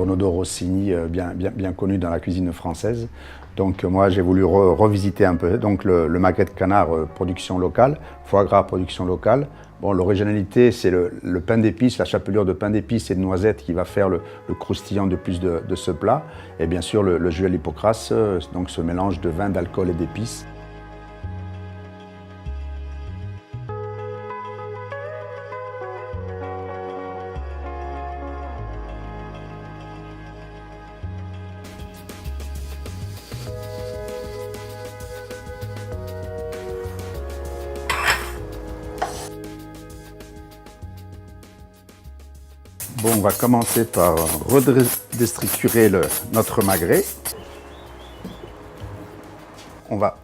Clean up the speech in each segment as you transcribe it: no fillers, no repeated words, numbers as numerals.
tourneau Rossini bien connu dans la cuisine française. Donc moi j'ai voulu revisiter un peu donc le magret de canard production locale, foie gras production locale. Bon, l'originalité c'est le pain d'épices, la chapelure de pain d'épices et de noisettes qui va faire le croustillant de plus de ce plat. Et bien sûr le jus à l'hypocras, donc ce mélange de vin, d'alcool et d'épices. Bon, on va commencer par redestructurer notre magret. On va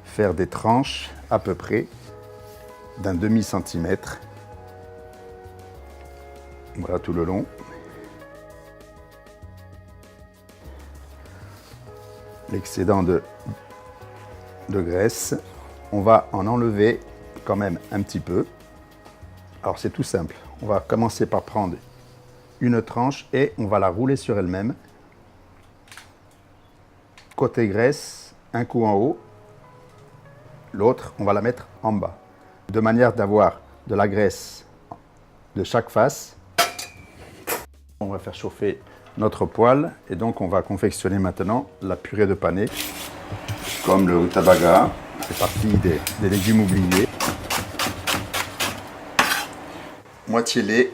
faire des tranches à peu près d'un demi-centimètre. Voilà tout le long. L'excédent de graisse, on va en enlever quand même un petit peu. Alors c'est tout simple. On va commencer par prendre une tranche et on va la rouler sur elle-même. Côté graisse, un coup en haut, l'autre, on va la mettre en bas. De manière d'avoir de la graisse de chaque face. On va faire chauffer notre poêle et donc on va confectionner maintenant la purée de panais. Comme le rutabaga, c'est partie des légumes oubliés. Moitié lait,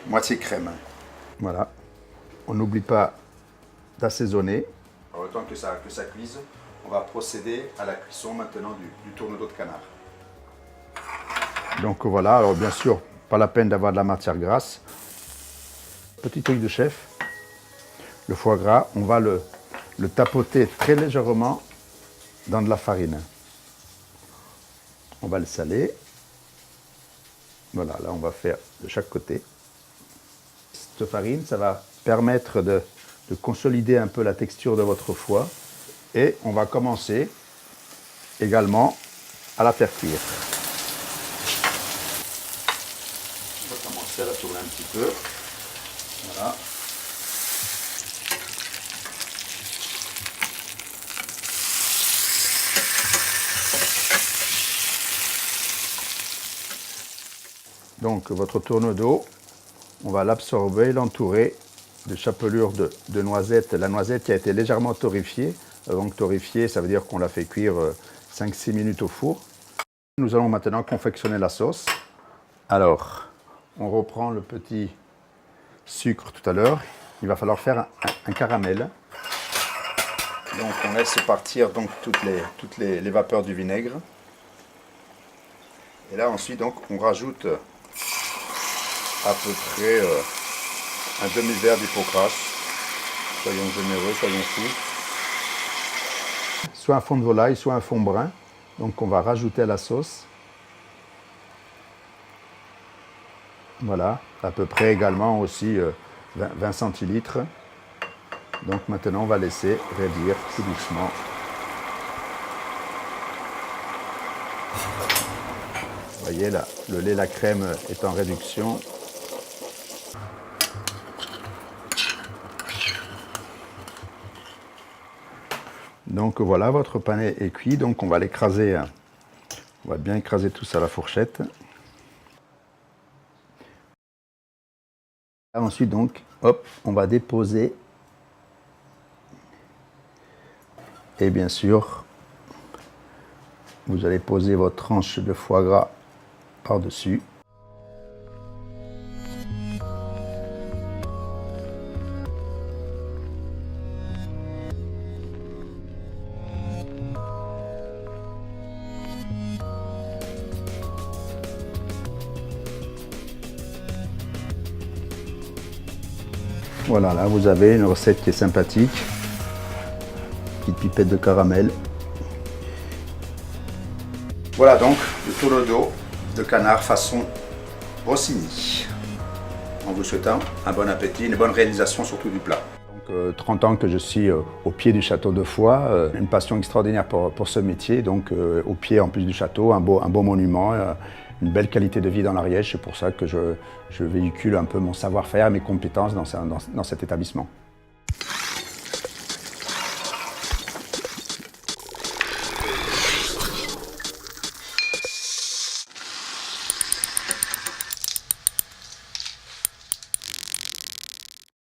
moitié crème. Voilà. On n'oublie pas d'assaisonner. Autant que ça cuise, on va procéder à la cuisson maintenant du tourneau de canard. Donc voilà, alors bien sûr, pas la peine d'avoir de la matière grasse. Petit truc de chef, le foie gras, on va le tapoter très légèrement dans de la farine. On va le saler. Voilà, là on va faire de chaque côté. Cette farine, ça va permettre de consolider un peu la texture de votre foie. Et on va commencer également à la faire cuire. On va commencer à la tourner un petit peu. Voilà. Donc votre tourneau d'eau, on va l'absorber, l'entourer de chapelure de noisette. La noisette qui a été légèrement torréfiée. Donc torréfiée, ça veut dire qu'on l'a fait cuire 5-6 minutes au four. Nous allons maintenant confectionner la sauce. Alors, on reprend le petit sucre tout à l'heure. Il va falloir faire un caramel. Donc on laisse partir donc toutes les vapeurs du vinaigre. Et là ensuite donc on rajoute à peu près un demi-verre d'hypocras. Soyons généreux, soyons fous. Soit un fond de volaille, soit un fond brun. Donc on va rajouter à la sauce. Voilà, à peu près également aussi 20 centilitres. Donc maintenant on va laisser réduire tout doucement. Vous voyez là, le lait, la crème est en réduction. Donc voilà, votre panais est cuit, donc on va l'écraser, on va bien écraser tout ça à la fourchette. Ensuite donc, hop, on va déposer, et bien sûr, vous allez poser votre tranche de foie gras par-dessus. Voilà, là vous avez une recette qui est sympathique. Petite pipette de caramel. Voilà donc le tourneau d'eau de canard façon Rossini. En vous souhaitant un bon appétit, une bonne réalisation surtout du plat. Donc 30 ans que je suis au pied du château de Foix, une passion extraordinaire pour ce métier. Donc au pied en plus du château, un beau monument, une belle qualité de vie dans l'Ariège. C'est pour ça que je véhicule un peu mon savoir-faire, mes compétences dans cet établissement.